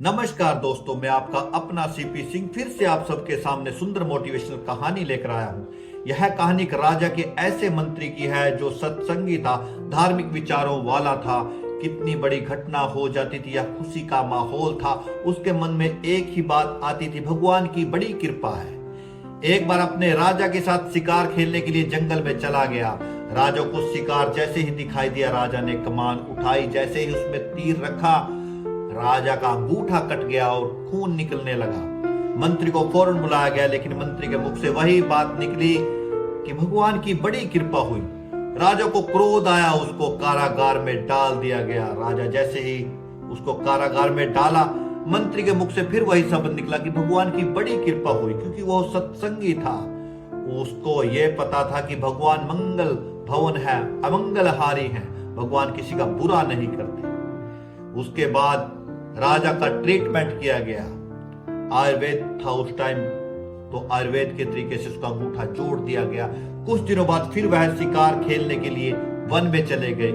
नमस्कार दोस्तों, मैं आपका अपना सीपी सिंह फिर से आप सबके सामने सुंदर मोटिवेशनल कहानी लेकर आया हूं। यह कहानी एक राजा के ऐसे मंत्री की है जो सत्संगी था, धार्मिक विचारों वाला था। कितनी बड़ी घटना हो जाती थी, यह खुशी का माहौल था। उसके मन में एक ही बात आती थी, भगवान की बड़ी कृपा है। एक बार अपने राजा के साथ शिकार खेलने के लिए जंगल में चला गया। राजा को शिकार जैसे ही दिखाई दिया, राजा ने कमान उठाई, जैसे ही उसमें तीर रखा, राजा का अंगूठा कट गया और खून निकलने लगा। मंत्री को फौरन बुलाया गया, लेकिन मंत्री के मुख से वही बात निकली कि भगवान की बड़ी कृपा हुई। राजा को क्रोध आया, उसको कारागार में डाल दिया गया। राजा जैसे ही उसको कारागार में डाला, मंत्री के मुख से फिर वही शब्द निकला कि भगवान की बड़ी कृपा हुई, क्योंकि वो सत्संगी था। उसको ये पता था कि भगवान मंगल भवन है, अमंगलहारी है। भगवान किसी का बुरा नहीं करते। उसके बाद राजा का ट्रीटमेंट किया गया। आयुर्वेद था उस टाइम, तो आयुर्वेद के तरीके से उसका अंगूठा जोड़ दिया गया। कुछ दिनों बाद फिर वह शिकार खेलने के लिए वन में चले गए।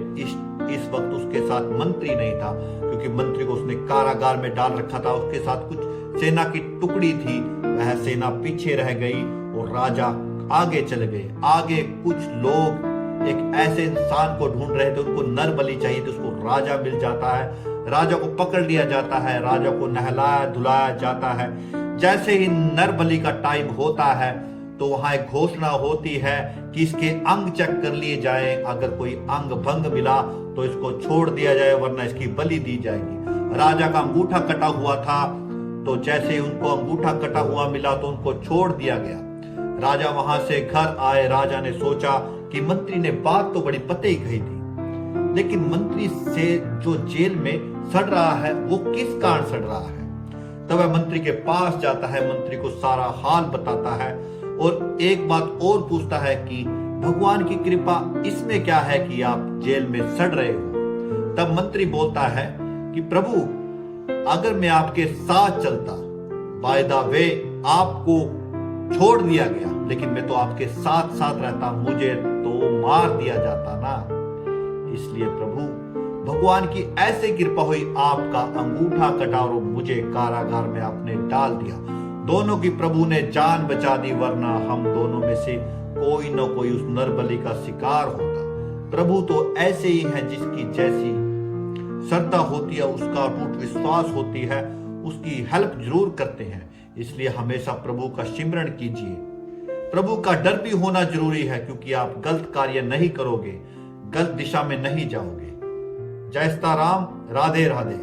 इस वक्त उसके साथ मंत्री नहीं था, क्योंकि मंत्री को उसने कारागार में डाल रखा था। उसके साथ कुछ सेना की टुकड़ी थी, वह सेना पीछे रह गई और राजा आगे चले गए। आगे कुछ लोग एक ऐसे इंसान को ढूंढ रहे थे, उनको नर बलि चाहिए थी। उसको राजा मिल जाता है, राजा को पकड़ लिया जाता है, राजा को नहलाया धुलाया जाता है। जैसे ही नर बलि का टाइम होता है, तो वहां एक घोषणा होती है कि इसके अंग चेक कर लिए जाए। अगर कोई अंग भंग मिला तो इसको छोड़ दिया जाए, वरना इसकी बलि दी जाएगी। राजा का अंगूठा कटा हुआ था, तो जैसे ही उनको अंगूठा कटा हुआ मिला तो उनको छोड़ दिया गया। राजा वहां से घर आए। राजा ने सोचा कि मंत्री ने बात तो बड़ी पते ही कही थी, लेकिन मंत्री से जो जेल में सड़ रहा है, वो किस कारण सड़ रहा है। तब वह मंत्री के पास जाता है, मंत्री को सारा हाल बताता है और एक बात और पूछता है कि भगवान की कृपा इसमें क्या है कि आप जेल में सड़ रहे हो। तब मंत्री बोलता है कि प्रभु, अगर मैं आपके साथ चलता, बाय द वे आपको छोड़ दिया गया, लेकिन मैं तो आपके साथ साथ रहता, मुझे तो मार दिया जाता ना। इसलिए प्रभु, भगवान की ऐसे कृपा हुई, आपका अंगूठा कटा और मुझे कारागार में आपने डाल दिया। दोनों की प्रभु ने जान बचा दी, वरना हम दोनों में से कोई न कोई उस नरबली का शिकार होता। प्रभु तो ऐसे ही है, जिसकी जैसी श्रद्धा होती है, उसका अटूट विश्वास होती है, उसकी हेल्प जरूर करते हैं। इसलिए हमेशा प्रभु का सिमरण कीजिए। प्रभु का डर भी होना जरूरी है, क्योंकि आप गलत कार्य नहीं करोगे, गलत दिशा में नहीं जाओगे। जय सीता राम, राधे राधे।